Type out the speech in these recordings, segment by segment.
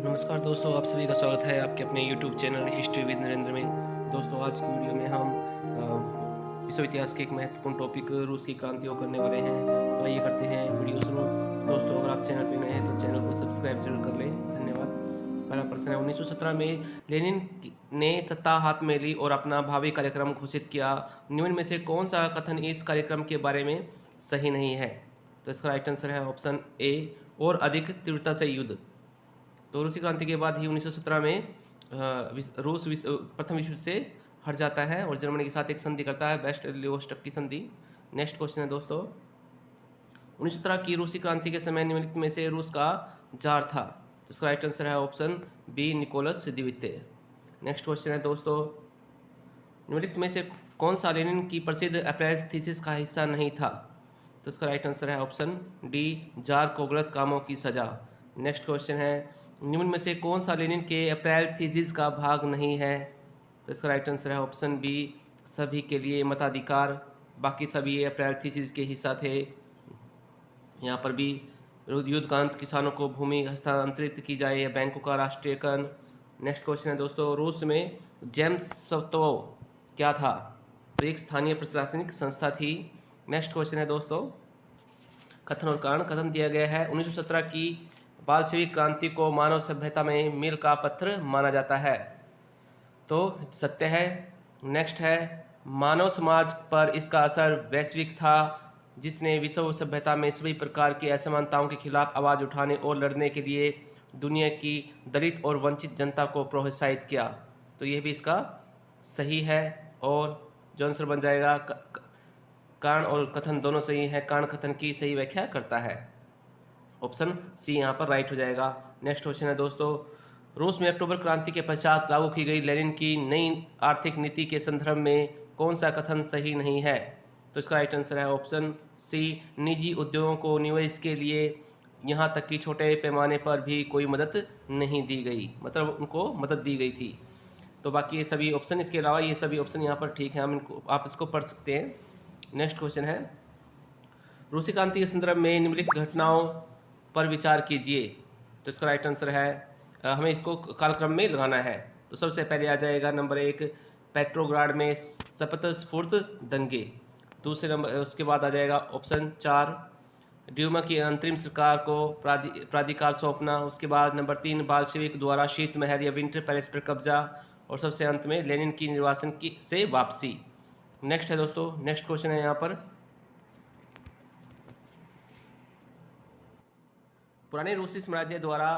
नमस्कार दोस्तों, आप सभी का स्वागत है आपके अपने YouTube channel history with Narendra में। दोस्तों, आज की वीडियो में हम विश्व इतिहास के एक महत्वपूर्ण टॉपिक रूस की क्रांति को करने वाले हैं। तो आइए करते हैं वीडियो शुरू। दोस्तों, अगर आप चैनल पर नए हैं तो चैनल को सब्सक्राइब जरूर कर लें, धन्यवाद। पहला प्रश्न है, 1917 में लेनिन ने सत्ता हाथ में ली और अपना भावी कार्यक्रम घोषित किया। निम्न में से कौन सा कथन इस कार्यक्रम के बारे में सही नहीं है? तो इसका राइट आंसर है ऑप्शन ए, और अधिक तीव्रता से युद्ध। तो रूसी क्रांति के बाद ही 1917 में रूस प्रथम विश्व युद्ध से हट जाता है और जर्मनी के साथ एक संधि करता है, बेस्ट लियोस्टफ की संधि। नेक्स्ट क्वेश्चन है दोस्तों, 1917 की रूसी क्रांति के समय निम्नलिखित में से रूस का जार था? तो इसका राइट आंसर है ऑप्शन बी, निकोलस द्वितीय। नेक्स्ट क्वेश्चन है दोस्तों, निम्नलिखित में से कौन सा लेनिन की प्रसिद्ध अप्रेज थीसिस का हिस्सा नहीं था? तो इसका राइट आंसर है ऑप्शन डी, जार को गलत कामों की सजा। नेक्स्ट क्वेश्चन है, निम्न में से कौन सा लेनिन के अप्रैल थीसिस का भाग नहीं है? तो इसका राइट आंसर है ऑप्शन बी, सभी के लिए मताधिकार। बाकी सभी ये अप्रैल थीसिस के हिस्सा थे। यहाँ पर भी युद्धकांत किसानों को भूमि हस्तांतरित की जाए, बैंकों का राष्ट्रीयकरण। नेक्स्ट क्वेश्चन है दोस्तों, रूस में जेम्सत्व क्या था? तो एक स्थानीय प्रशासनिक संस्था थी। नेक्स्ट क्वेश्चन है दोस्तों, कथन और कारण। कथन दिया गया है, 1917 की बाल्शेविक क्रांति को मानव सभ्यता में मील का पत्थर माना जाता है। तो सत्य है। नेक्स्ट है, मानव समाज पर इसका असर वैश्विक था, जिसने विश्व सभ्यता में सभी प्रकार की असमानताओं के खिलाफ आवाज़ उठाने और लड़ने के लिए दुनिया की दलित और वंचित जनता को प्रोत्साहित किया। तो यह भी इसका सही है, और जो आंसर बन जाएगा, कारण और कथन दोनों सही है। कारण कथन की सही व्याख्या करता है, ऑप्शन सी यहाँ पर राइट हो जाएगा। नेक्स्ट क्वेश्चन है दोस्तों, रूस में अक्टूबर क्रांति के पश्चात लागू की गई लेनिन की नई आर्थिक नीति के संदर्भ में कौन सा कथन सही नहीं है? तो इसका राइट आंसर है ऑप्शन सी, निजी उद्योगों को निवेश के लिए यहाँ तक कि छोटे पैमाने पर भी कोई मदद नहीं दी गई, मतलब उनको मदद दी गई थी। तो बाकी ये सभी ऑप्शन, इसके अलावा ये सभी ऑप्शन यहाँ पर ठीक है, आप इसको पढ़ सकते हैं। नेक्स्ट क्वेश्चन है, रूसी क्रांति के संदर्भ में निम्नलिखित घटनाओं पर विचार कीजिए। तो इसका राइट आंसर है, हमें इसको कालक्रम में लगाना है। तो सबसे पहले आ जाएगा नंबर 1, पेट्रोग्राड में स्फूर्त दंगे। दूसरे नंबर, उसके बाद आ जाएगा ऑप्शन 4, ड्यूमा की अंतरिम सरकार को प्राधिकार सौंपना। उसके बाद नंबर 3, बाल्शेविक द्वारा शीत महल या विंटर पैलेस पर कब्जा। और सबसे अंत में लेनिन की निर्वासन की से वापसी। नेक्स्ट है दोस्तों, नेक्स्ट क्वेश्चन है यहाँ पर, पुराने रूसी साम्राज्य द्वारा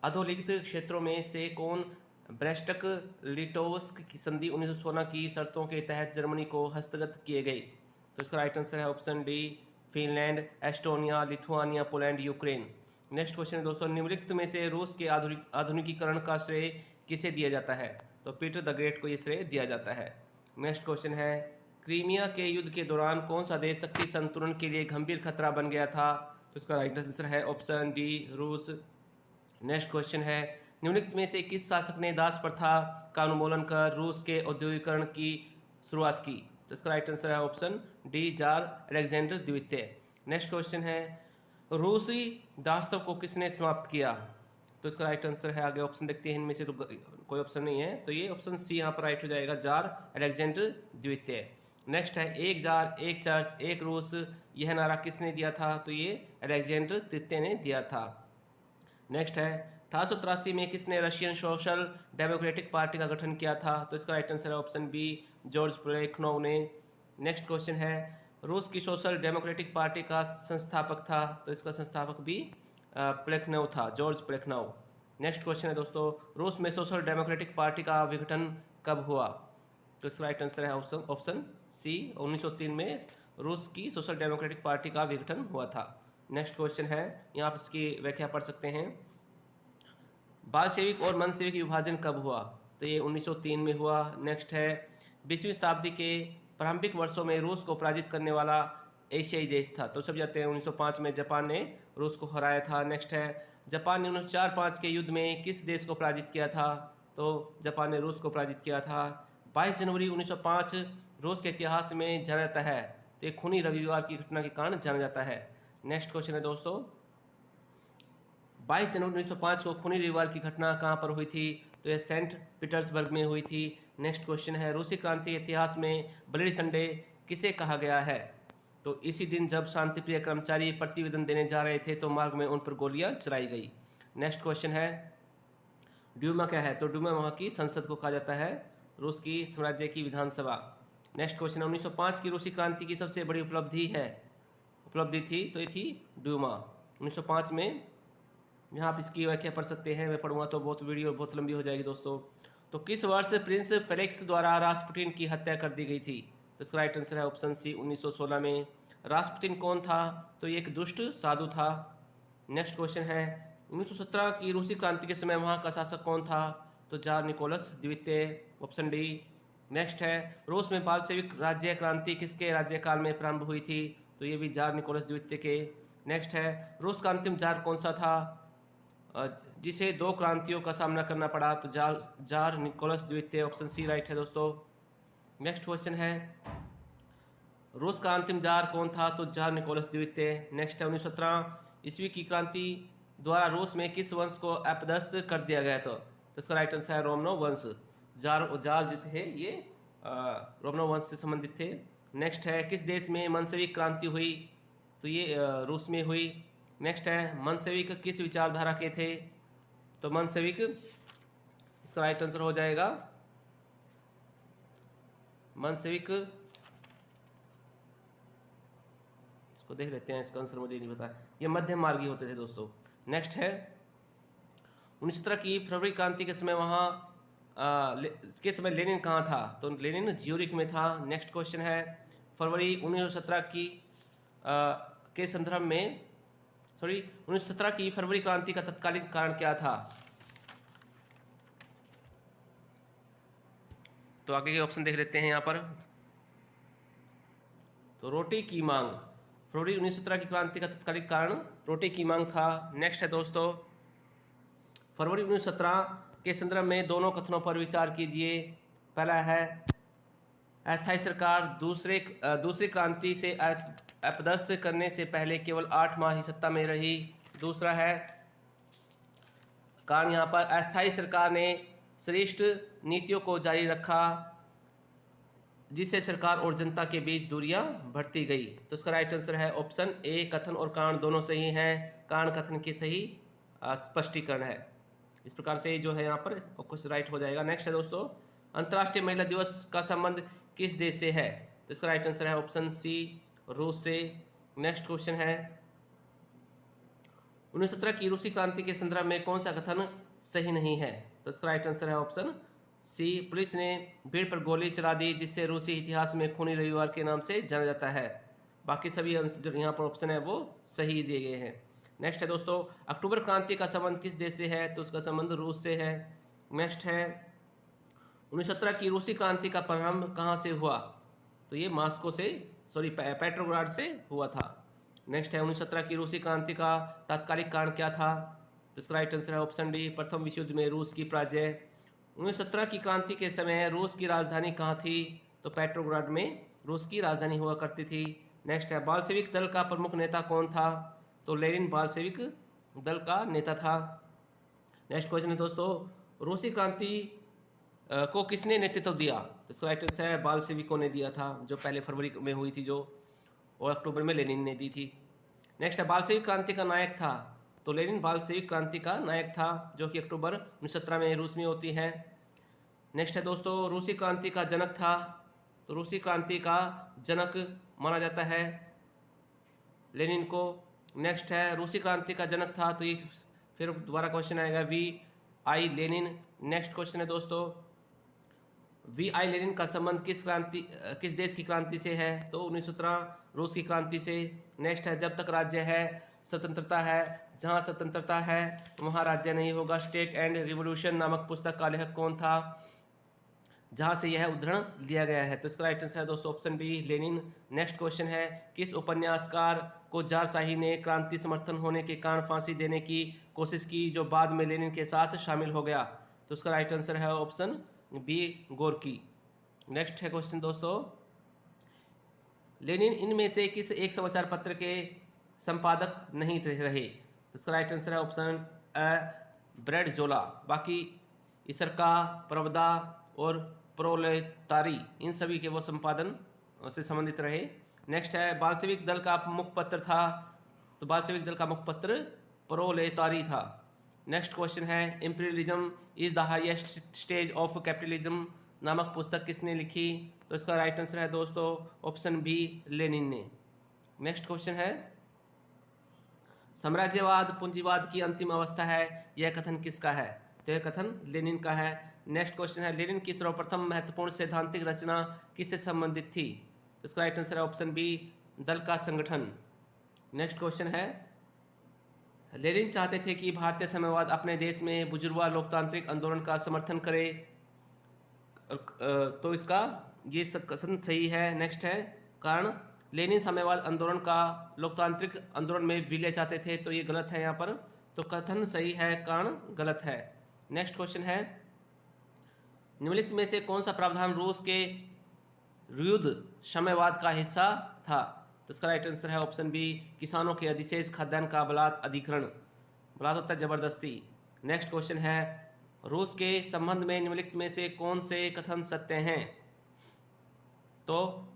अधोलिखित क्षेत्रों में से कौन ब्रेस्टक लिटोवस्क की संधि 1916 की शर्तों के तहत जर्मनी को हस्तगत किए गए? तो इसका राइट आंसर है option D, Finland, Estonia, Lithuania, Poland, Ukraine. Next question है दोस्तों, निम्नलिखित में से रूस के आधुनिकीकरण का श्रेय किसे दिया जाता है? तो पीटर द ग्रेट को ये श्रेय दिया जाता है। नेक्स्ट क्वेश्चन है, क्रीमिया के युद्ध के दौरान कौन सा देश शक्ति संतुलन के लिए गंभीर खतरा बन गया था? तो इसका राइट आंसर है ऑप्शन डी, रूस। नेक्स्ट क्वेश्चन है, निम्नलिखित में से किस शासक ने दास प्रथा का उन्मूलन कर रूस के औद्योगिकरण की शुरुआत की? तो इसका राइट आंसर है ऑप्शन डी, जार अलेक्जेंडर द्वितीय। नेक्स्ट क्वेश्चन है, रूसी दासत्व को किसने समाप्त किया? तो इसका राइट आंसर है, आगे ऑप्शन देखते हैं, इनमें से तो कोई ऑप्शन नहीं है, तो ये ऑप्शन सी यहाँ पर राइट हो जाएगा, जार अलेक्जेंडर द्वितीय। नेक्स्ट है, एक जार एक चर्च एक रूस, यह नारा किसने दिया था? तो ये अलेक्जेंडर तृतीय ने दिया था। नेक्स्ट है, 1883 में किसने रशियन सोशल डेमोक्रेटिक पार्टी का गठन किया था? तो इसका राइट आंसर है ऑप्शन बी, जॉर्ज प्लेखनोव ने। नेक्स्ट क्वेश्चन है, रूस की सोशल डेमोक्रेटिक पार्टी का संस्थापक था? तो इसका संस्थापक भी प्लेखनोव था, जॉर्ज प्लेखनोव। नेक्स्ट क्वेश्चन है दोस्तों, रूस में सोशल डेमोक्रेटिक पार्टी का विघटन कब हुआ? तो इसका राइट आंसर है ऑप्शन सी, 1903 में रूस की सोशल डेमोक्रेटिक पार्टी का विघटन हुआ था। नेक्स्ट क्वेश्चन है, यहाँ आप इसकी व्याख्या पढ़ सकते हैं, बालशेविक और मनशेविक विभाजन कब हुआ? तो ये 1903 में हुआ। नेक्स्ट है, 20वीं शताब्दी के प्रारंभिक वर्षों में रूस को पराजित करने वाला एशियाई देश था? तो सब जानते हैं 1905 में जापान ने रूस को हराया था। नेक्स्ट है, जापान ने 1904-05 के युद्ध में किस देश को पराजित किया था? तो जापान ने रूस को पराजित किया था। 22 जनवरी 1905 रूस के इतिहास में जाना जाता है, तो एक खूनी रविवार की घटना के कारण जाना जाता है। नेक्स्ट क्वेश्चन है दोस्तों, 22 जनवरी 1905 को खूनी रविवार की घटना कहाँ पर हुई थी? तो यह सेंट पीटर्सबर्ग में हुई थी। नेक्स्ट क्वेश्चन है, रूसी क्रांति इतिहास में ब्लडी संडे किसे कहा गया है? तो इसी दिन जब शांतिप्रिय कर्मचारी प्रतिवेदन देने जा रहे थे तो मार्ग में उन पर गोलियां चलाई गई। नेक्स्ट क्वेश्चन है, ड्यूमा क्या है? तो ड्यूमा वहाँ की संसद को कहा जाता है, रूस की साम्राज्य की विधानसभा। नेक्स्ट क्वेश्चन है, 1905 की रूसी क्रांति की सबसे बड़ी उपलब्धि थी तो ये थी ड्यूमा 1905 में। यहाँ आप इसकी व्याख्या पढ़ सकते हैं, मैं पढ़ूंगा तो वीडियो बहुत लंबी हो जाएगी दोस्तों। तो किस वर्ष प्रिंस फेलिक्स द्वारा रास्पुटिन की हत्या कर दी गई थी? तो इसका राइट आंसर है ऑप्शन सी, 1916 में। रास्पुटिन कौन था? तो ये एक दुष्ट साधु था। नेक्स्ट क्वेश्चन है, 1917 की रूसी क्रांति के समय वहाँ का शासक कौन था? तो जार निकोलस द्वितीय, ऑप्शन डी। नेक्स्ट है, रूस में बालशेविक राज्य क्रांति किसके राज्यकाल में प्रारंभ हुई थी? तो ये भी जार निकोलस द्वितीय के। नेक्स्ट है, रूस का अंतिम जार कौन सा था जिसे 2 क्रांतियों का सामना करना पड़ा? तो जार निकोलस द्वितीय, ऑप्शन सी राइट है दोस्तों। नेक्स्ट क्वेश्चन है, रूस का अंतिम जार कौन था? तो जार निकोलस द्वितीय। नेक्स्ट है, 1917 ईस्वी की क्रांति द्वारा रूस में किस वंश को अपदस्थ कर दिया गया था? तो इसका राइट आंसर है रोमनोव वंश। जार जो थे ये रोमनोव वंश से संबंधित थे। नेक्स्ट है, किस देश में मंसेविक क्रांति हुई? तो ये रूस में हुई। नेक्स्ट है, मंसेविक किस विचारधारा के थे? तो मंसेविक, इसका राइट आंसर हो जाएगा मंसेविक, इसको देख लेते हैं, इसका आंसर मुझे नहीं पता, ये मध्यम मार्गी होते थे दोस्तों। नेक्स्ट है, 1917 की फरवरी क्रांति के समय वहाँ इसके समय लेनिन कहाँ था? तो लेनिन ज्यूरिख में था। नेक्स्ट क्वेश्चन है, फरवरी 1917 के संदर्भ में 1917 की फरवरी क्रांति का तत्कालीन कारण क्या था? तो आगे के ऑप्शन देख लेते हैं यहाँ पर। तो रोटी की मांग, फरवरी 1917 की क्रांति का तत्कालिक कारण रोटी की मांग था। नेक्स्ट है दोस्तों, फरवरी 1917 के संदर्भ में दोनों कथनों पर विचार कीजिए। पहला है, अस्थायी सरकार दूसरी क्रांति से अपदस्थ करने से पहले केवल 8 माह ही सत्ता में रही। दूसरा है, कारण यहाँ पर अस्थायी सरकार ने श्रेष्ठ नीतियों को जारी रखा जिससे सरकार और जनता के बीच दूरियां बढ़ती गई। तो इसका राइट आंसर है ऑप्शन ए, कथन और कारण दोनों सही हैं। कारण कथन के सही स्पष्टीकरण है। इस प्रकार से जो है यहाँ पर कुछ राइट हो जाएगा। नेक्स्ट है दोस्तों, अंतर्राष्ट्रीय महिला दिवस का संबंध किस देश से है? तो इसका राइट आंसर है ऑप्शन सी, रूस से। नेक्स्ट क्वेश्चन है, 1917 की रूसी क्रांति के संदर्भ में कौन सा कथन सही नहीं है? तो इसका राइट आंसर है ऑप्शन सी, पुलिस ने भीड़ पर गोली चला दी जिससे रूसी इतिहास में खूनी रविवार के नाम से जाना जाता है। बाकी सभी जो यहाँ पर ऑप्शन है वो सही दिए गए हैं। नेक्स्ट है दोस्तों, अक्टूबर क्रांति का संबंध किस देश से है? तो उसका संबंध रूस से है। नेक्स्ट है, 1917 की रूसी क्रांति का प्रारंभ कहाँ से हुआ? तो ये मास्को से पेट्रोग्राड से हुआ था। नेक्स्ट है, 1917 की रूसी क्रांति का तात्कालिक कारण क्या था? तो इसका राइट आंसर है ऑप्शन डी, प्रथम विश्व युद्ध में रूस की पराजय। 1917 की क्रांति के समय रूस की राजधानी कहाँ थी? तो पेट्रोग्राड में रूस की राजधानी हुआ करती थी। नेक्स्ट है, बाल्शेविक दल का प्रमुख नेता कौन था? तो लेनिन बाल्शेविक दल का नेता था। नेक्स्ट क्वेश्चन है दोस्तों, रूसी क्रांति को किसने नेतृत्व दिया? तो इसका राइट आंसर है बाल्शेविकों ने दिया था, जो पहले फरवरी में हुई थी जो, और अक्टूबर में लेनिन ने दी थी। नेक्स्ट है, बाल्शेविक क्रांति का नायक था? तो लेनिन बाल्शेविक क्रांति का नायक था, जो कि अक्टूबर 1917 में रूस में होती है। नेक्स्ट है दोस्तों, रूसी क्रांति का जनक था? तो रूसी क्रांति का जनक माना जाता है लेनिन को। नेक्स्ट है, रूसी क्रांति का जनक था, तो ये फिर दोबारा क्वेश्चन आएगा V.I. लेनिन। नेक्स्ट क्वेश्चन है दोस्तों, V.I. लेनिन का संबंध किस देश की क्रांति से है? तो 1917 रूस की क्रांति से। नेक्स्ट है, जब तक राज्य है स्वतंत्रता है, जहाँ स्वतंत्रता है वहाँ राज्य नहीं होगा। स्टेट एंड रिवोल्यूशन नामक पुस्तक का लेखक कौन था, जहाँ से यह उद्धरण लिया गया है? तो इसका राइट आंसर है दोस्तों option B, Lenin. Next question है, किस उपन्यासकार को जार शाही ने क्रांति समर्थन होने के कारण फांसी देने की कोशिश की, जो बाद में लेनिन के साथ शामिल हो गया? तो उसका राइट आंसर है ऑप्शन बी, गोर्की। नेक्स्ट है क्वेश्चन दोस्तों, लेनिन इनमें से किस एक समाचार पत्र के संपादक नहीं रहे? तो इसका राइट आंसर है ऑप्शन ब्रेडजोला। बाकी इसरका, प्रवदा और प्रोलेतारी इन सभी के वो संपादन से संबंधित रहे। नेक्स्ट है बाल्शेविक दल का मुखपत्र था, तो बाल्शेविक दल का मुखपत्र प्रोलेतारी था। नेक्स्ट क्वेश्चन है imperialism is the highest stage of capitalism नामक पुस्तक किसने लिखी? तो इसका राइट आंसर है दोस्तों ऑप्शन बी, लेनिन ने। नेक्स्ट क्वेश्चन है साम्राज्यवाद पूंजीवाद की अंतिम अवस्था है, यह कथन किसका है? तो यह कथन लेनिन का है। नेक्स्ट क्वेश्चन है लेनिन की सर्वप्रथम महत्वपूर्ण सैद्धांतिक रचना किससे संबंधित थी? तो इसका राइट आंसर है ऑप्शन बी, दल का संगठन। नेक्स्ट क्वेश्चन है लेनिन चाहते थे कि भारतीय साम्यवाद अपने देश में बुजुर्गा लोकतांत्रिक आंदोलन का समर्थन करे, तो इसका ये कथन सही है। नेक्स्ट है कारण लेनिन साम्यवाद आंदोलन का लोकतांत्रिक आंदोलन में विलय चाहते थे, तो ये गलत है यहाँ पर, तो कथन सही है, कारण गलत है। नेक्स्ट क्वेश्चन है निम्नलिखित में से कौन सा प्रावधान रूस के युद्ध साम्यवाद का हिस्सा था? तो इसका राइट आंसर है ऑप्शन बी, किसानों के अधिशेष खाद्यान्न का बलात् अधिग्रहण। बलात् होता है जबरदस्ती। नेक्स्ट क्वेश्चन है रूस के संबंध में निम्नलिखित में से कौन से कथन सत्य हैं? तो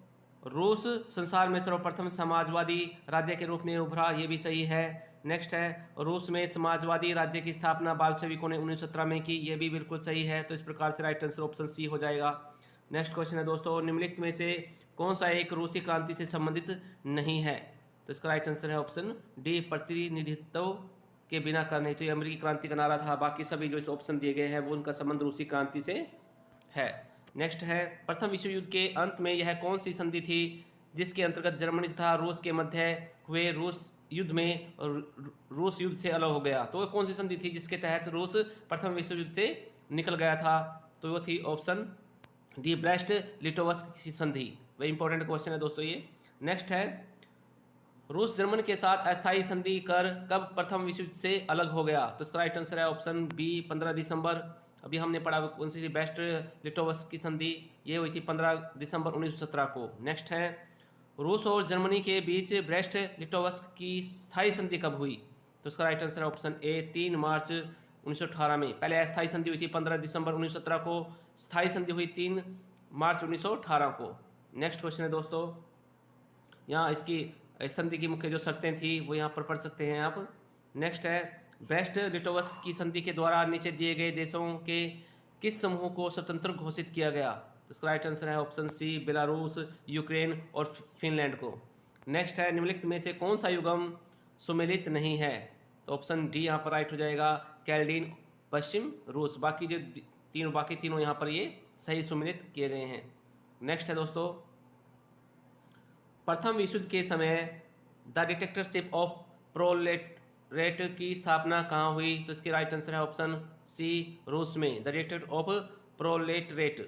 रूस संसार में सर्वप्रथम समाजवादी राज्य के रूप में उभरा, ये भी सही है। नेक्स्ट है रूस में समाजवादी राज्य की स्थापना बाल्शेविकों ने 1917 में की, ये भी बिल्कुल सही है, तो इस प्रकार से राइट आंसर ऑप्शन सी हो जाएगा। नेक्स्ट क्वेश्चन है दोस्तों निम्नलिखित में से कौन सा एक रूसी क्रांति से संबंधित नहीं है? तो इसका राइट आंसर है ऑप्शन डी, प्रतिनिधित्व के बिना करने। तो ये अमेरिकी क्रांति का नारा था, बाकी सभी जो इस ऑप्शन दिए गए हैं वो उनका संबंध रूसी क्रांति से है। नेक्स्ट है प्रथम विश्व युद्ध के अंत में यह कौन सी संधि थी जिसके अंतर्गत जर्मनी तथा रूस के मध्य हुए रूस युद्ध में रूस युद्ध से अलग हो गया? तो वह कौन सी संधि थी जिसके तहत रूस प्रथम विश्व युद्ध से निकल गया था? तो वो थी ऑप्शन डी, ब्रेस्ट लिटोवस्क की संधि। वही इंपॉर्टेंट क्वेश्चन है दोस्तों ये। नेक्स्ट है रूस जर्मन के साथ अस्थायी संधि कर कब प्रथम विश्व युद्ध से अलग हो गया? तो इसका राइट आंसर है ऑप्शन बी, 15 दिसंबर। अभी हमने पढ़ा कौन सी थी, बेस्ट लिटोवस्क की संधि, ये हुई थी 15 दिसंबर 1917 को। नेक्स्ट है रूस और जर्मनी के बीच ब्रेस्ट लिटोवस्क की स्थायी संधि कब हुई? तो इसका राइट आंसर है ऑप्शन ए, 3 मार्च 1918 में। पहले अस्थायी संधि हुई थी 15 दिसंबर 1917 को, स्थायी संधि हुई 3 मार्च 1918 को। नेक्स्ट क्वेश्चन है दोस्तों, यहाँ इसकी संधि की मुख्य जो शर्तें थी वो यहाँ पर पढ़ सकते हैं आप। नेक्स्ट है ब्रेस्ट लिटोवस्क की संधि के द्वारा नीचे दिए गए देशों के किस समूह को स्वतंत्र घोषित किया गया? तो इसका राइट आंसर है ऑप्शन सी, बेलारूस, यूक्रेन और फिनलैंड को। नेक्स्ट है निम्नलिखित में से कौन सा युग्म सुमेलित नहीं है? तो ऑप्शन डी यहाँ पर राइट हो जाएगा, कैल्डीन, पश्चिम रूस। बाकी जो तीनों यहाँ पर ये सही सुमेलित किए गए हैं। नेक्स्ट है दोस्तों प्रथम विश्व युद्ध के समय द डिक्टेटरशिप ऑफ प्रोलेटरेट की स्थापना कहाँ हुई? तो इसके राइट आंसर है ऑप्शन सी, रूस में। द डिक्टेटर ऑफ प्रोलेटरेट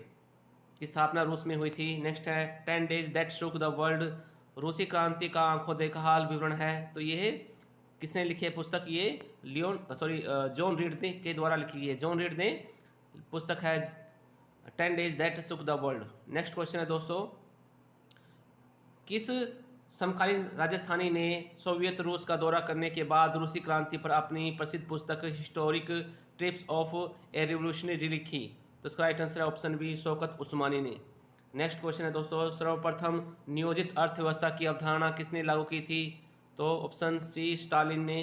की स्थापना रूस में हुई थी। नेक्स्ट है 10 days that shook the world, रूसी क्रांति का आंखों देखा हाल विवरण है। तो ये किसने लिखी है पुस्तक? ये जॉन रीड ने के द्वारा लिखी है। जॉन रीड ने पुस्तक है 10 days that shook the world. Next question है दोस्तों किस समकालीन राजस्थानी ने सोवियत रूस का दौरा करने के बाद रूसी क्रांति पर अपनी प्रसिद्ध पुस्तक historic trips of A revolutionary लिखी? तो इसका राइट आंसर है ऑप्शन बी, शौकत उस्मानी ने। नेक्स्ट क्वेश्चन है दोस्तों सर्वप्रथम नियोजित अर्थव्यवस्था की अवधारणा किसने लागू की थी? तो ऑप्शन सी, स्टालिन ने।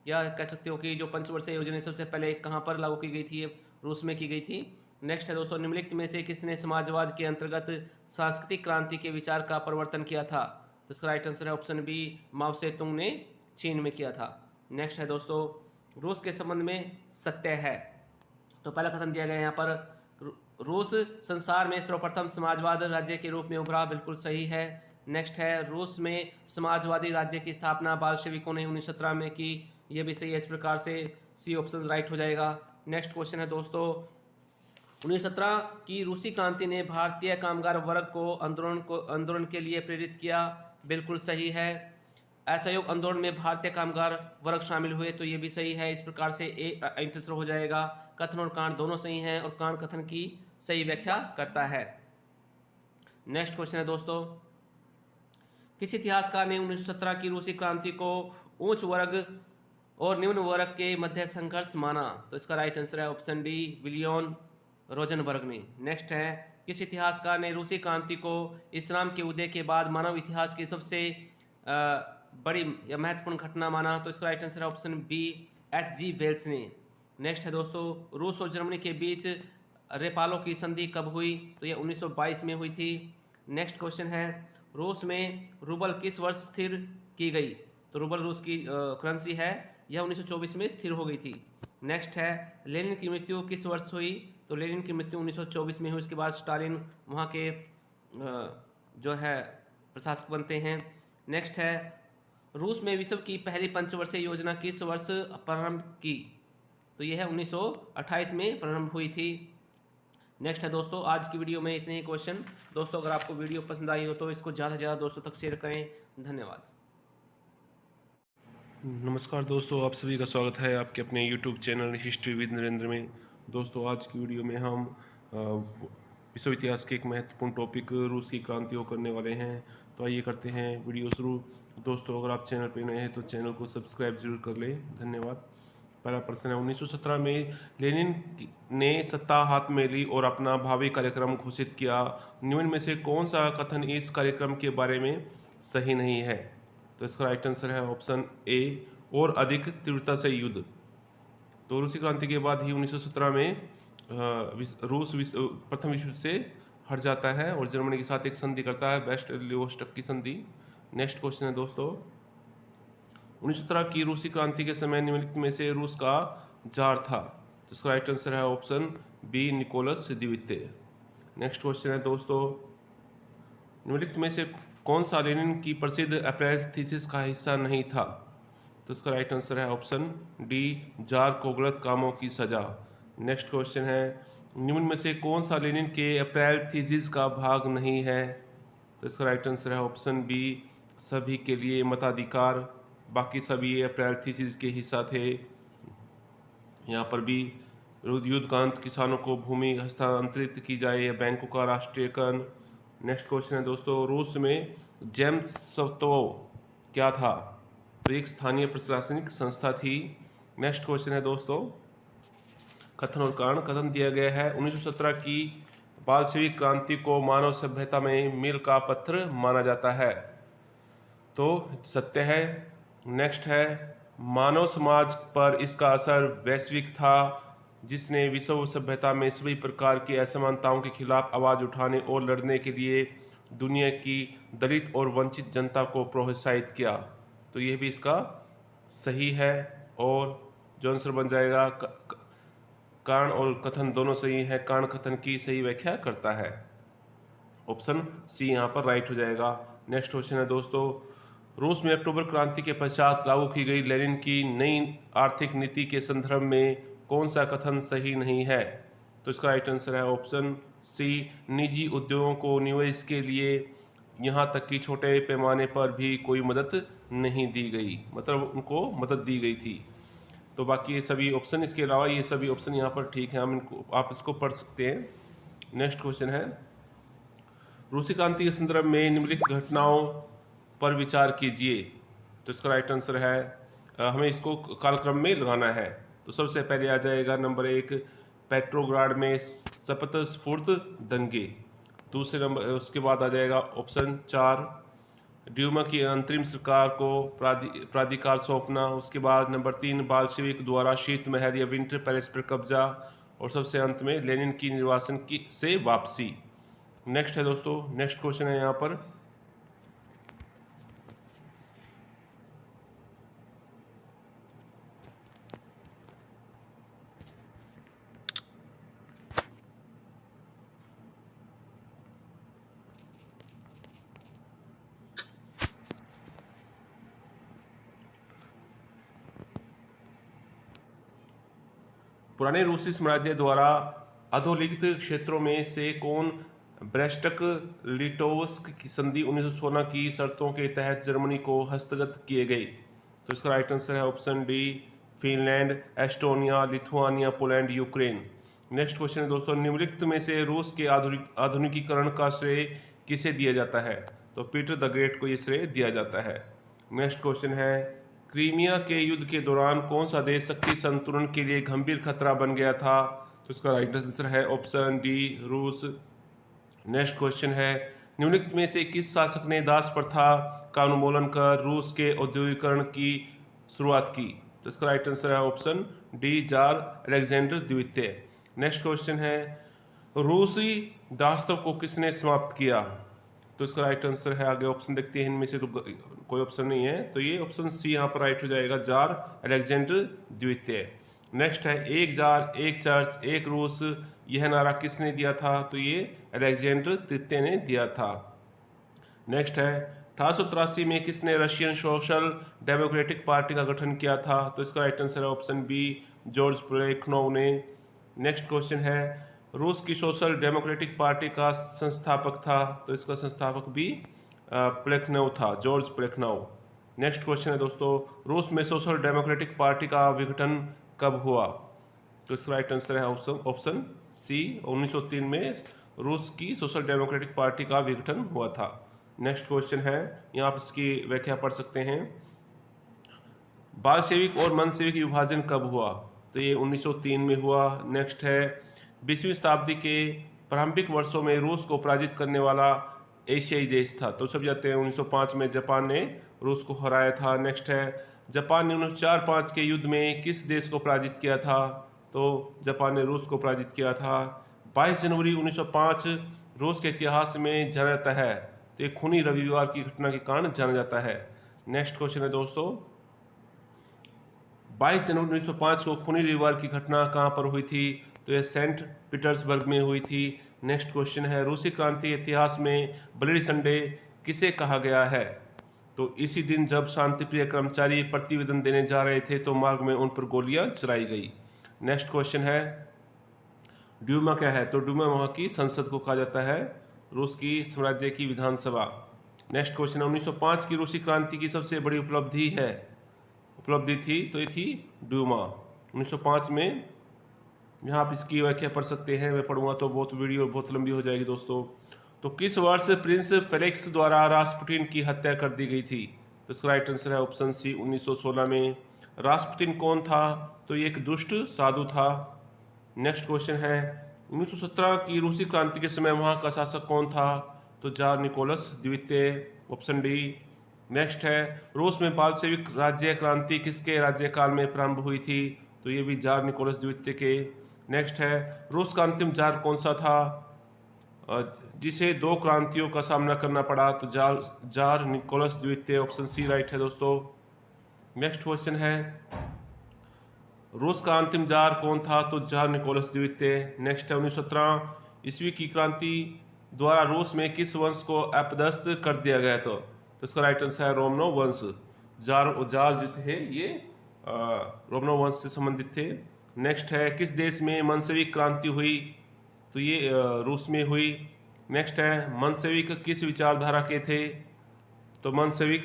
या कह सकते हो कि जो पंचवर्षीय योजना सबसे पहले कहाँ पर लागू की गई थी? रूस में की गई थी। नेक्स्ट है दोस्तों निम्नलिखित में से किसने समाजवाद के अंतर्गत सांस्कृतिक क्रांति के विचार का प्रवर्तन किया था? तो इसका राइट आंसर है ऑप्शन बी, माओ सेतुंग ने चीन में किया था। नेक्स्ट है दोस्तों रूस के संबंध में सत्य है। तो पहला कथन दिया गया यहाँ पर रूस संसार में सर्वप्रथम समाजवाद राज्य के रूप में उभरा, बिल्कुल सही है। नेक्स्ट है रूस में समाजवादी राज्य की स्थापना बाल्शेविकों ने 1917 में की, ये भी सही है। इस प्रकार से सी ऑप्शन राइट हो जाएगा। नेक्स्ट क्वेश्चन है दोस्तों 1917 की रूसी क्रांति ने भारतीय कामगार वर्ग को आंदोलन के लिए प्रेरित किया, बिल्कुल सही है। असहयोग आंदोलन में भारतीय कामगार वर्ग शामिल हुए, तो ये भी सही है। इस प्रकार से ए आंसर हो जाएगा। कथन और कांड दोनों सही हैं और कांड कथन की सही व्याख्या करता है। नेक्स्ट क्वेश्चन है दोस्तों किस इतिहासकार ने 1917 की रूसी क्रांति को उच्च वर्ग और निम्न वर्ग के मध्य संघर्ष माना? तो इसका राइट आंसर है ऑप्शन डी, विलियम रोजनबर्ग ने। नेक्स्ट है, किस इतिहासकार ने रूसी क्रांति को इस्लाम के उदय के बाद मानव इतिहास की सबसे बड़ी या महत्वपूर्ण घटना माना? तो इसका राइट आंसर है ऑप्शन बी, H.G. वेल्स ने। नेक्स्ट है दोस्तों, रूस और जर्मनी के बीच रेपालो की संधि कब हुई? तो यह 1922 में हुई थी। नेक्स्ट क्वेश्चन है, रूस में रूबल किस वर्ष स्थिर की गई? तो रूबल रूस की करेंसी है, यह 1924 में स्थिर हो गई थी। नेक्स्ट है, लेनिन की मृत्यु किस वर्ष हुई? तो लेनिन की मृत्यु 1924 में हुई। उसके बाद स्टालिन वहाँ के जो है प्रशासक बनते हैं। नेक्स्ट है, रूस में विश्व की पहली पंचवर्षीय योजना किस वर्ष प्रारंभ की? तो यह है 1928 में प्रारंभ हुई थी। नेक्स्ट है दोस्तों, आज की वीडियो में इतने ही क्वेश्चन। दोस्तों अगर आपको वीडियो पसंद आई हो तो इसको ज़्यादा से ज़्यादा दोस्तों तक शेयर करें। धन्यवाद। नमस्कार दोस्तों, आप सभी का स्वागत है आपके अपने YouTube channel history with Narendra में। दोस्तों आज की वीडियो में हम विश्व इतिहास के एक महत्वपूर्ण टॉपिक रूस की क्रांति को करने वाले हैं। तो आइए करते हैं वीडियो शुरू। दोस्तों अगर आप चैनल पर नए हैं तो चैनल को सब्सक्राइब जरूर कर लें। धन्यवाद। पहला प्रश्न है, 1917 में लेनिन ने सत्ता हाथ में ली और अपना भावी कार्यक्रम घोषित किया। निम्न में से कौन सा कथन इस कार्यक्रम के बारे में सही नहीं है? तो इसका राइट आंसर है ऑप्शन ए, और अधिक तीव्रता से युद्ध। तो रूसी क्रांति के बाद ही 1917 में रूस प्रथम विश्व युद्ध से हट जाता है और जर्मनी के साथ एक संधि करता है, बेस्ट लियोस्टफ की संधि। नेक्स्ट क्वेश्चन है दोस्तों, 1917 की रूसी क्रांति के समय निम्नलिखित में से रूस का जार था? तो इसका राइट आंसर है ऑप्शन बी, निकोलस द्वितीय। नेक्स्ट क्वेश्चन है दोस्तों, निम्नलिखित में से कौन सा लेनिन की प्रसिद्ध अप्रैल थीसिस का हिस्सा नहीं था? तो इसका राइट आंसर है ऑप्शन डी, जार को गलत कामों की सजा। नेक्स्ट क्वेश्चन है, निम्न में से कौन सा लेनिन के अप्रैल थीसिस का भाग नहीं है? तो इसका राइट आंसर है ऑप्शन बी, सभी के लिए मताधिकार। बाकी सभी अप्रैल थीसिस के हिस्सा थे। यहाँ पर भी युद्ध का अंत, किसानों को भूमि हस्तांतरित की जाए, बैंकों का राष्ट्रीयकरण। नेक्स्ट क्वेश्चन है दोस्तों, रूस में जेमस्वत्व क्या था? तो एक स्थानीय प्रशासनिक संस्था थी। नेक्स्ट क्वेश्चन है दोस्तों, कथन और कारण। कथन दिया गया है, 1917 की बाल्शेविक क्रांति को मानव सभ्यता में मील का पत्थर माना जाता है। तो सत्य है। नेक्स्ट है, मानव समाज पर इसका असर वैश्विक था, जिसने विश्व सभ्यता में सभी प्रकार की असमानताओं के खिलाफ आवाज़ उठाने और लड़ने के लिए दुनिया की दलित और वंचित जनता को प्रोत्साहित किया। तो यह भी इसका सही है और जो आंसर बन जाएगा, कारण और कथन दोनों सही है। कारण कथन की सही व्याख्या करता है, ऑप्शन सी यहाँ पर राइट हो जाएगा। नेक्स्ट क्वेश्चन है दोस्तों, रूस में अक्टूबर क्रांति के पश्चात लागू की गई लेनिन की नई आर्थिक नीति के संदर्भ में कौन सा कथन सही नहीं है? तो इसका राइट आंसर है ऑप्शन सी, निजी उद्योगों को निवेश के लिए यहाँ तक कि छोटे पैमाने पर भी कोई मदद नहीं दी गई, मतलब उनको मदद दी गई थी। तो बाकी ये सभी ऑप्शन, इसके अलावा ये सभी ऑप्शन यहाँ पर ठीक है, हम इनको आप इसको पढ़ सकते हैं। नेक्स्ट क्वेश्चन है, रूसी क्रांति के संदर्भ में निम्नलिखित घटनाओं पर विचार कीजिए। तो इसका राइट आंसर है, हमें इसको कालक्रम में लगाना है। तो सबसे पहले आ जाएगा नंबर 1, पेट्रोग्राड में स्वतःस्फूर्त दंगे। दूसरे नंबर, उसके बाद आ जाएगा ऑप्शन 4, ड्यूमा की अंतरिम सरकार को प्राधिकार सौंपना। उसके बाद नंबर 3, बाल्शेविक द्वारा शीत महल या विंटर पैलेस पर कब्जा। और सबसे अंत में लेनिन की निर्वासन की से वापसी। नेक्स्ट है दोस्तों, नेक्स्ट क्वेश्चन है यहाँ पर, पुराने रूसी साम्राज्य द्वारा अधोलिखित क्षेत्रों में से कौन ब्रेस्टक लिटोवस्क की संधि 1916 की शर्तों के तहत जर्मनी को हस्तगत किए गए? तो इसका राइट आंसर है option D, Finland, Estonia, Lithuania, Poland, Ukraine. Next question है दोस्तों, निम्नलिखित में से रूस के आधुनिकीकरण का श्रेय किसे दिया जाता है? तो पीटर द ग्रेट को ये श्रेय दिया जाता है। नेक्स्ट क्वेश्चन है, क्रीमिया के युद्ध के दौरान कौन सा देश शक्ति संतुलन के लिए गंभीर खतरा बन गया था? तो इसका राइट आंसर है ऑप्शन डी, रूस। नेक्स्ट क्वेश्चन है, निम्नलिखित में से किस शासक ने दास प्रथा का उन्मूलन कर रूस के औद्योगिकरण की शुरुआत की? तो इसका राइट आंसर है ऑप्शन डी, जार अलेक्जेंडर द्वितीय। नेक्स्ट क्वेश्चन है, रूसी दासत्व को किसने समाप्त किया? तो इसका राइट आंसर है, आगे ऑप्शन देखते हैं, इनमें से तो कोई ऑप्शन नहीं है, तो ये ऑप्शन सी यहाँ पर राइट हो जाएगा, जार अलेक्जेंडर द्वितीय। नेक्स्ट है, एक जार एक चर्च एक रूस, यह नारा किसने दिया था? तो ये अलेक्जेंडर तृतीय ने दिया था। नेक्स्ट है, 1883 में किसने रशियन सोशल डेमोक्रेटिक पार्टी का गठन किया था? तो इसका राइट आंसर है ऑप्शन बी, जॉर्ज प्लेखनोव ने। नेक्स्ट क्वेश्चन है, रूस की सोशल डेमोक्रेटिक पार्टी का संस्थापक था? तो इसका संस्थापक भी प्लेखनोव था, जॉर्ज प्लेखनोव। नेक्स्ट क्वेश्चन है दोस्तों, रूस में सोशल डेमोक्रेटिक पार्टी का विघटन कब हुआ? तो इसका राइट आंसर है ऑप्शन सी, 1903 में रूस की सोशल डेमोक्रेटिक पार्टी का विघटन हुआ था। नेक्स्ट क्वेश्चन है, यहाँ आप इसकी व्याख्या पढ़ सकते हैं, बालशेविक और मनसेविक विभाजन कब हुआ? तो ये 1903 में हुआ। नेक्स्ट है, 20वीं शताब्दी के प्रारंभिक वर्षों में रूस को पराजित करने वाला एशियाई देश था? तो सब जानते हैं 1905 में जापान ने रूस को हराया था। नेक्स्ट है, जापान ने 1904-05 के युद्ध में किस देश को पराजित किया था? तो जापान ने रूस को पराजित किया था। 22 जनवरी 1905 रूस के इतिहास में जाना जाता है, तो एक खूनी रविवार की घटना के कारण जाना जाता है। नेक्स्ट क्वेश्चन है दोस्तों, 22 जनवरी 1905 को खूनी रविवार की घटना कहाँ पर हुई थी? तो यह सेंट पीटर्सबर्ग में हुई थी। नेक्स्ट क्वेश्चन है, रूसी क्रांति के इतिहास में ब्लडी संडे किसे कहा गया है? तो इसी दिन जब शांतिप्रिय कर्मचारी प्रतिवेदन देने जा रहे थे तो मार्ग में उन पर गोलियां चलाई गई। नेक्स्ट क्वेश्चन है, ड्यूमा क्या है? तो ड्यूमा वहाँ की संसद को कहा जाता है, रूस की साम्राज्य की विधानसभा। नेक्स्ट क्वेश्चन है, 1905 की रूसी क्रांति की सबसे बड़ी उपलब्धि थी, तो ये थी ड्यूमा 1905 में। यहाँ आप इसकी व्याख्या पढ़ सकते हैं, मैं पढ़ूंगा तो वीडियो बहुत लंबी हो जाएगी दोस्तों। तो किस वर्ष प्रिंस फेलिक्स द्वारा रास्पुटिन की हत्या कर दी गई थी? तो इसका राइट आंसर है ऑप्शन सी, 1916 में। रास्पुटिन कौन था? तो ये एक दुष्ट साधु था। नेक्स्ट क्वेश्चन है, 1917 की रूसी क्रांति के समय वहाँ का शासक कौन था? तो जार निकोलस द्वितीय, ऑप्शन डी। नेक्स्ट है, रूस में बालशेविक राज्य क्रांति किसके राज्यकाल में प्रारंभ हुई थी? तो ये भी जार निकोलस द्वितीय के। नेक्स्ट है, रूस का अंतिम जार कौन सा था जिसे 2 क्रांतियों का सामना करना पड़ा? तो जार निकोलस द्वितीय, ऑप्शन सी राइट है दोस्तों। नेक्स्ट क्वेश्चन है, रूस का अंतिम जार कौन था? तो जार निकोलस द्वितीय। नेक्स्ट है, 1917 ईस्वी की क्रांति द्वारा रूस में किस वंश को अपदस्थ कर दिया गया? तो इसका राइट आंसर है रोमनोव वंश। जार जो थे ये रोमनोव वंश से संबंधित थे। नेक्स्ट है, किस देश में मनसेविक क्रांति हुई? तो ये रूस में हुई। नेक्स्ट है, मनसेविक किस विचारधारा के थे? तो मनसेविक,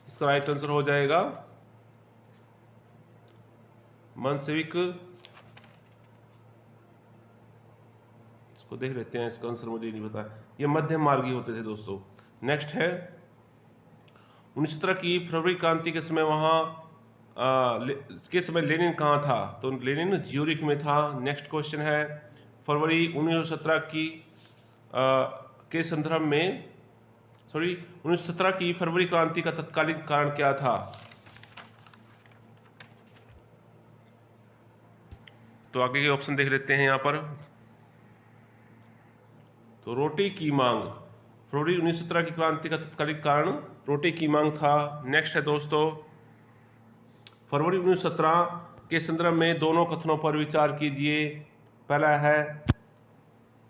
इसका राइट आंसर हो जाएगा मनसेविक, इसको देख लेते हैं, इसका आंसर मुझे नहीं पता, ये मध्यम मार्गी होते थे दोस्तों। नेक्स्ट है, 1917 की फरवरी क्रांति के समय इसके समय लेनिन कहाँ था? तो लेनिन ज्यूरिख में था। नेक्स्ट क्वेश्चन है, फरवरी 1917 के संदर्भ में 1917 की फरवरी क्रांति का तत्कालीन कारण क्या था? तो आगे के ऑप्शन देख लेते हैं यहाँ पर। तो रोटी की मांग, फरवरी 1917 की क्रांति का तत्कालिक कारण रोटी की मांग था। नेक्स्ट है दोस्तों, फरवरी 1917 के संदर्भ में दोनों कथनों पर विचार कीजिए। पहला है,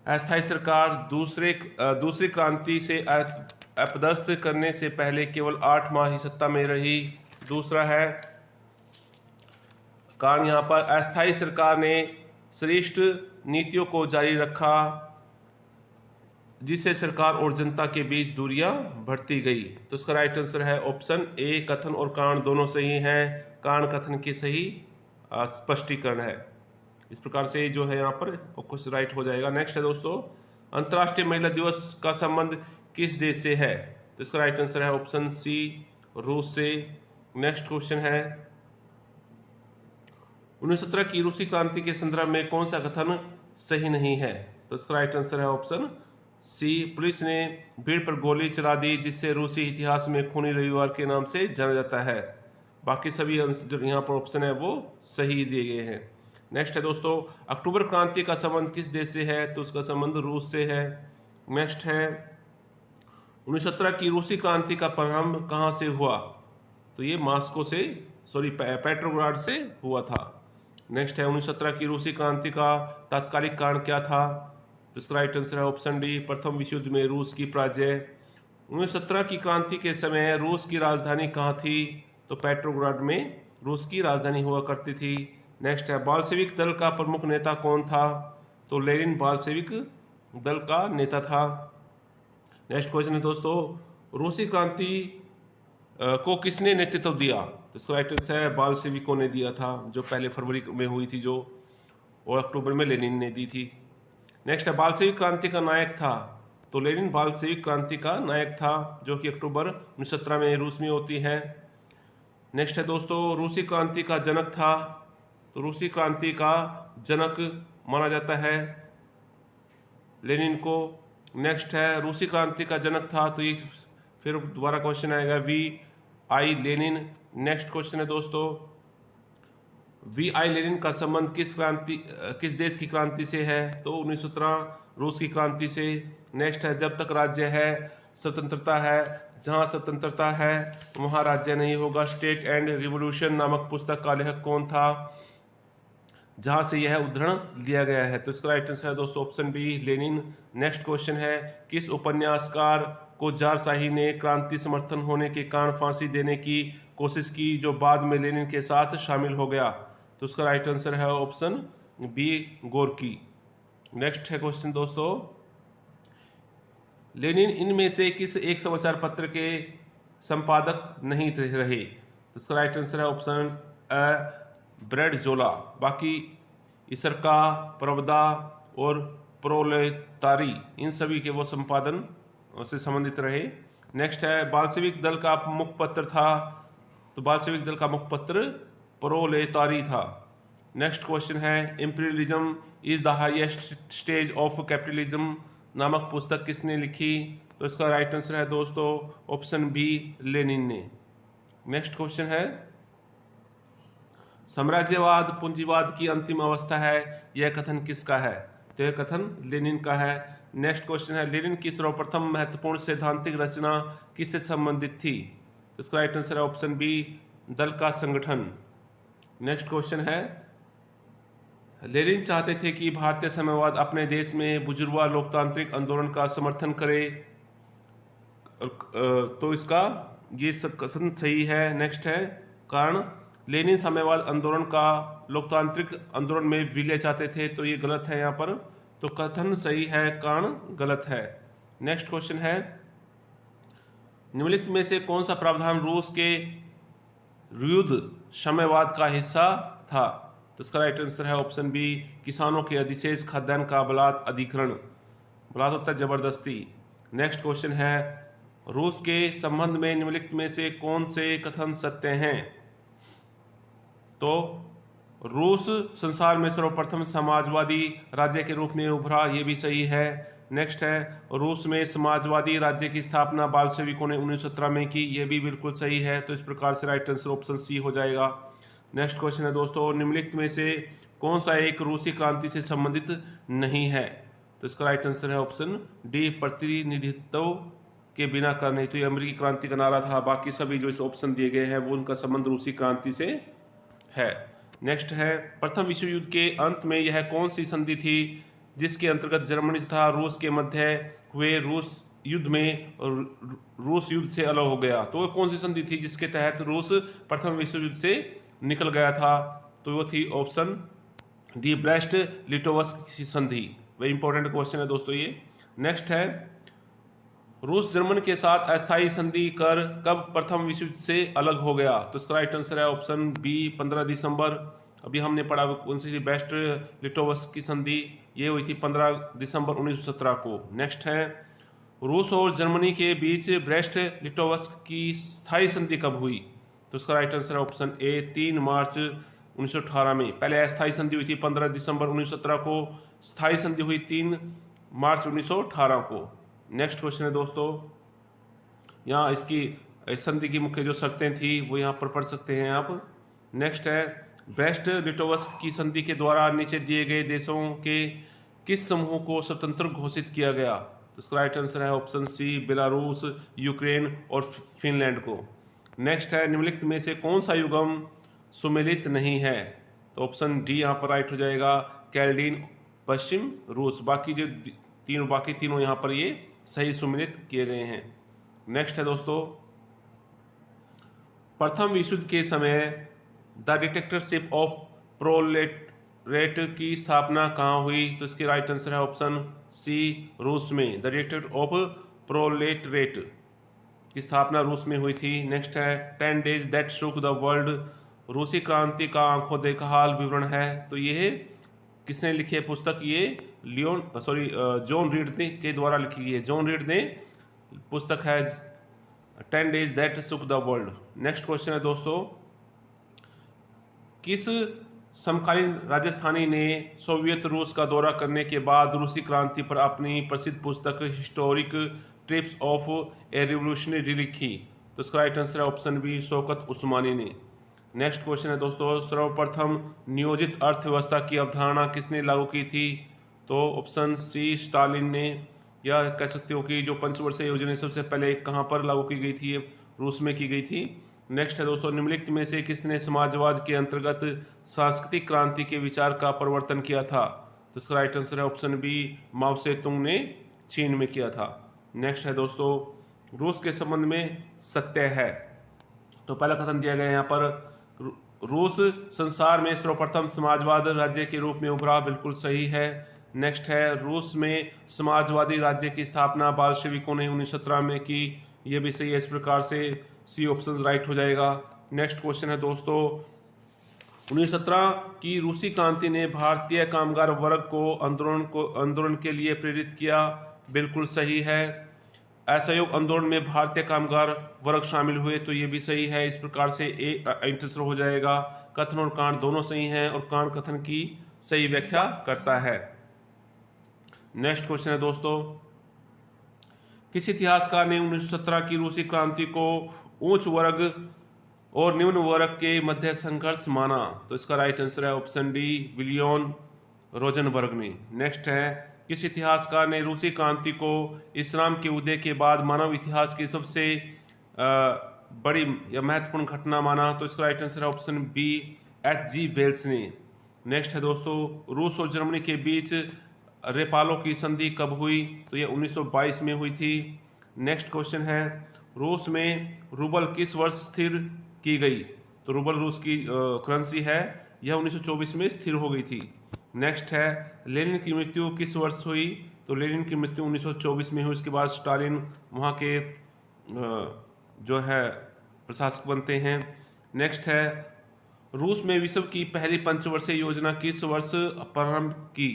अस्थायी सरकार दूसरी क्रांति से अपदस्थ करने से पहले केवल 8 माह ही सत्ता में रही। दूसरा है, कारण यहाँ पर अस्थायी सरकार ने श्रेष्ठ नीतियों को जारी रखा जिससे सरकार और जनता के बीच दूरियां बढ़ती गई। तो इसका राइट आंसर है ऑप्शन ए, कथन और कारण दोनों सही हैं। कारण कथन के सही स्पष्टीकरण है। इस प्रकार से जो है यहाँ पर कुछ राइट हो जाएगा। नेक्स्ट है दोस्तों, अंतर्राष्ट्रीय महिला दिवस का संबंध किस देश से है? तो इसका राइट आंसर है ऑप्शन सी, रूस से। नेक्स्ट क्वेश्चन है 1917 की रूसी क्रांति के संदर्भ में कौन सा कथन सही नहीं है? तो इसका राइट आंसर है ऑप्शन सी, पुलिस ने भीड़ पर गोली चला दी जिससे रूसी इतिहास में खूनी रविवार के नाम से जाना जाता है। बाकी सभी आंसर जो यहाँ पर ऑप्शन है वो सही दिए गए हैं। नेक्स्ट है दोस्तों, अक्टूबर क्रांति का संबंध किस देश से है? तो उसका संबंध रूस से है। नेक्स्ट है 1917 की रूसी क्रांति का प्रारंभ कहाँ से हुआ? तो ये मॉस्को से पेट्रोग्राड से हुआ था। नेक्स्ट है 1917 की रूसी क्रांति का तात्कालिक कारण क्या था? तो इसका राइट आंसर है ऑप्शन डी, प्रथम विश्व युद्ध में रूस की पराजय। 1917 की क्रांति के समय रूस की राजधानी कहाँ थी? तो पेट्रोग्राड में रूस की राजधानी हुआ करती थी। नेक्स्ट है बाल्शेविक दल का प्रमुख नेता कौन था? तो लेनिन बाल्शेविक दल का नेता था। नेक्स्ट क्वेश्चन है दोस्तों, रूसी क्रांति को किसने नेतृत्व दिया? तो इसका राइट आंसर है बाल्शेविकों ने दिया था, जो पहले फरवरी में हुई थी जो, और अक्टूबर में लेनिन ने दी थी। नेक्स्ट है बाल्शेविक क्रांति का नायक था? तो लेनिन बाल्शेविक क्रांति का नायक था, जो कि अक्टूबर 1917 में रूस में होती है। नेक्स्ट है दोस्तों, रूसी क्रांति का जनक था? तो रूसी क्रांति का जनक माना जाता है लेनिन को। नेक्स्ट है रूसी क्रांति का जनक था, तो ये फिर दोबारा क्वेश्चन आएगा V.I. लेनिन। नेक्स्ट क्वेश्चन है दोस्तों, V.I. लेनिन का संबंध किस देश की क्रांति से है? तो 1917 रूस की क्रांति से। नेक्स्ट है जब तक राज्य है स्वतंत्रता है, जहां स्वतंत्रता है वहां राज्य नहीं होगा, स्टेट एंड रिवोल्यूशन नामक पुस्तक का लेखक कौन था? जहां से यह उद्धरण लिया गया है। तो इसका राइट आंसर है दोस्तों option B, Lenin. Next question है किस उपन्यासकार को जारशाही ने क्रांति समर्थन होने के कारण फांसी देने की कोशिश की, जो बाद में लेनिन के साथ शामिल हो गया? तो उसका राइट आंसर है ऑप्शन बी, गोर्की। नेक्स्ट है क्वेश्चन दोस्तों, लेनिन इनमें से किस एक समाचार पत्र के संपादक नहीं रहे? तो इसका राइट आंसर है ऑप्शन ए, ब्रेडजोला। बाकी इसरका, प्रवदा और प्रोलेतारी, इन सभी के वो संपादन से संबंधित रहे। नेक्स्ट है बाल्शेविक दल का मुखपत्र था? तो बाल्शेविक दल का मुखपत्र प्रोलेतारी था। नेक्स्ट क्वेश्चन है imperialism is the highest stage of capitalism नामक पुस्तक किसने लिखी? तो इसका राइट आंसर है दोस्तों ऑप्शन बी, लेनिन ने। नेक्स्ट क्वेश्चन है साम्राज्यवाद पूंजीवाद की अंतिम अवस्था है, यह कथन किसका है? तो यह कथन लेनिन का है। नेक्स्ट क्वेश्चन है लेनिन की सर्वप्रथम महत्वपूर्ण सैद्धांतिक रचना किससे संबंधित थी? तो इसका राइट आंसर है ऑप्शन बी, दल का संगठन। नेक्स्ट क्वेश्चन है लेनिन चाहते थे कि भारतीय साम्यवाद अपने देश में बुजुर्गवा लोकतांत्रिक आंदोलन का समर्थन करे, तो इसका ये सब कथन सही है। नेक्स्ट है कारण लेनिन साम्यवाद आंदोलन का लोकतांत्रिक आंदोलन में विलय चाहते थे, तो ये गलत है यहाँ पर, तो कथन सही है, कारण गलत है। नेक्स्ट क्वेश्चन है निम्नलिखित में से कौन सा प्रावधान रूस के युद्ध साम्यवाद का हिस्सा था? तो इसका राइट आंसर है ऑप्शन बी, किसानों के अधिशेष खाद्यान्न का बलात् अधिग्रहण। बलात् होता है जबरदस्ती। नेक्स्ट क्वेश्चन है रूस के संबंध में निम्नलिखित में से कौन से कथन सत्य हैं? तो रूस संसार में सर्वप्रथम समाजवादी राज्य के रूप में उभरा, ये भी सही है। नेक्स्ट है रूस में समाजवादी राज्य की स्थापना बाल्शेविकों ने 1917 में की, ये भी बिल्कुल सही है। तो इस प्रकार से राइट आंसर ऑप्शन सी हो जाएगा। नेक्स्ट क्वेश्चन है दोस्तों निम्नलिखित में से कौन सा एक रूसी क्रांति से संबंधित नहीं है? तो इसका राइट आंसर है ऑप्शन डी, प्रतिनिधित्व के बिना कर नहीं। तो ये अमेरिकी क्रांति का नारा था, बाकी सभी जो इस ऑप्शन दिए गए हैं वो उनका संबंध रूसी क्रांति से है। नेक्स्ट है प्रथम विश्व युद्ध के अंत में यह कौन सी संधि थी जिसके अंतर्गत जर्मनी तथा रूस के मध्य हुए रूस युद्ध में रूस युद्ध से अलग हो गया? तो वो कौन सी संधि थी जिसके तहत रूस प्रथम विश्व युद्ध से निकल गया था? तो वो थी ऑप्शन डी, ब्रेस्ट लिटोवस्क संधि। वेरी इंपॉर्टेंट क्वेश्चन है दोस्तों ये। नेक्स्ट है रूस जर्मन के साथ अस्थायी संधि कर कब प्रथम विश्व युद्ध से अलग हो गया? तो इसका राइट आंसर है ऑप्शन बी, 15 दिसंबर। अभी हमने पढ़ा कौन सी थी, बेस्ट लिटोवस्क की संधि, ये हुई थी 15 दिसंबर 1917 को। नेक्स्ट है रूस और जर्मनी के बीच ब्रेस्ट लिटोवस्क की स्थायी संधि कब हुई? तो इसका राइट आंसर है ऑप्शन ए 3 मार्च 1918 में। पहले अस्थायी संधि हुई थी 15 दिसंबर 1917 को, स्थायी संधि हुई 3 मार्च 1918 को। नेक्स्ट क्वेश्चन है दोस्तों, यहाँ इसकी संधि की मुख्य जो शर्तें थी वो यहाँ पर पढ़ सकते हैं आप। नेक्स्ट है ब्रेस्ट लिटोवस्क की संधि के द्वारा नीचे दिए गए देशों के किस समूह को स्वतंत्र घोषित किया गया? तो इसका राइट आंसर है ऑप्शन सी बेलारूस, यूक्रेन और फिनलैंड को। नेक्स्ट है निम्नलिखित में से कौन सा युग्म सुमेलित नहीं है? तो ऑप्शन डी यहाँ पर राइट हो जाएगा, कैल्डीन, पश्चिम रूस। बाकी जो बाकी तीनों यहाँ पर ये सही सुमेलित किए गए हैं। नेक्स्ट है दोस्तों, प्रथम विश्व युद्ध के समय द डिक्टेटरशिप ऑफ प्रोलेटरेट की स्थापना कहाँ हुई? तो इसके राइट आंसर है ऑप्शन सी रूस में। द डिक्टेटर ऑफ प्रोलेटरेट की स्थापना रूस में हुई थी। नेक्स्ट है 10 days that shook the world, रूसी क्रांति का आंखों देखा हाल विवरण है। तो ये किसने लिखी है पुस्तक? ये जॉन रीड के द्वारा लिखी गई है। जॉन रीड ने पुस्तक है 10 days that shook the world. Next question है दोस्तों, किस समकालीन राजस्थानी ने सोवियत रूस का दौरा करने के बाद रूसी क्रांति पर अपनी प्रसिद्ध पुस्तक historic trips of A revolutionary लिखी? तो इसका राइट आंसर है ऑप्शन बी शौकत उस्मानी ने। नेक्स्ट क्वेश्चन है दोस्तों, सर्वप्रथम नियोजित अर्थव्यवस्था की अवधारणा किसने लागू की थी? तो ऑप्शन सी स्टालिन ने, या कह सकते हो कि जो पंचवर्षीय योजना सबसे पहले कहाँ पर लागू की गई थी? रूस में की गई थी। नेक्स्ट है दोस्तों, निम्नलिखित में से किसने समाजवाद के अंतर्गत सांस्कृतिक क्रांति के विचार का परिवर्तन किया था? तो इसका राइट आंसर है ऑप्शन बी माओ से तुंग ने चीन में किया था। नेक्स्ट है दोस्तों, रूस के संबंध में सत्य है। तो पहला कथन दिया गया यहाँ पर, रूस संसार में सर्वप्रथम समाजवाद राज्य के रूप में उभरा, बिल्कुल सही है। नेक्स्ट है रूस में समाजवादी राज्य की स्थापना बाल्शेविकों ने 1917 में की, ये भी सही है। इस प्रकार से सी ऑप्शन राइट हो जाएगा। नेक्स्ट क्वेश्चन है दोस्तों, 1917 की रूसी क्रांति ने भारतीय कामगार वर्ग को आंदोलन के लिए प्रेरित किया, बिल्कुल सही है। असहयोग आंदोलन में भारतीय कामगार वर्ग शामिल हुए, तो ये भी सही है। इस प्रकार से ए आंसर हो जाएगा। कथन और कांड दोनों सही हैं और कांड कथन की सही व्याख्या करता है। नेक्स्ट क्वेश्चन है दोस्तों, किस इतिहासकार ने 1917 की रूसी क्रांति को उच्च वर्ग और निम्न वर्ग के मध्य संघर्ष माना? तो इसका राइट आंसर है ऑप्शन डी विलियम रोजनबर्ग ने। नेक्स्ट है, किस इतिहासकार ने रूसी क्रांति को इस्लाम के उदय के बाद मानव इतिहास की सबसे बड़ी या महत्वपूर्ण घटना माना? तो इसका राइट आंसर है ऑप्शन बी H.G. वेल्स ने। नेक्स्ट है दोस्तों, रूस और जर्मनी के बीच रेपालो की संधि कब हुई? तो ये 1922 में हुई थी। नेक्स्ट क्वेश्चन है, रूस में रूबल किस वर्ष स्थिर की गई? तो रूबल रूस की करेंसी है, यह 1924 में स्थिर हो गई थी। नेक्स्ट है, लेनिन की मृत्यु किस वर्ष हुई? तो लेनिन की मृत्यु 1924 में हुई। उसके बाद स्टालिन वहाँ के जो है प्रशासक बनते हैं। नेक्स्ट है, रूस में विश्व की पहली पंचवर्षीय योजना किस वर्ष प्रारंभ की?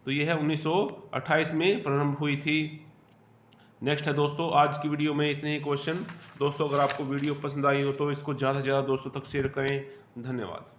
तो यह है 1928 में प्रारंभ हुई थी। नेक्स्ट है दोस्तों, आज की वीडियो में इतने ही क्वेश्चन। दोस्तों अगर आपको वीडियो पसंद आई हो तो इसको ज़्यादा से ज़्यादा दोस्तों तक शेयर करें। धन्यवाद।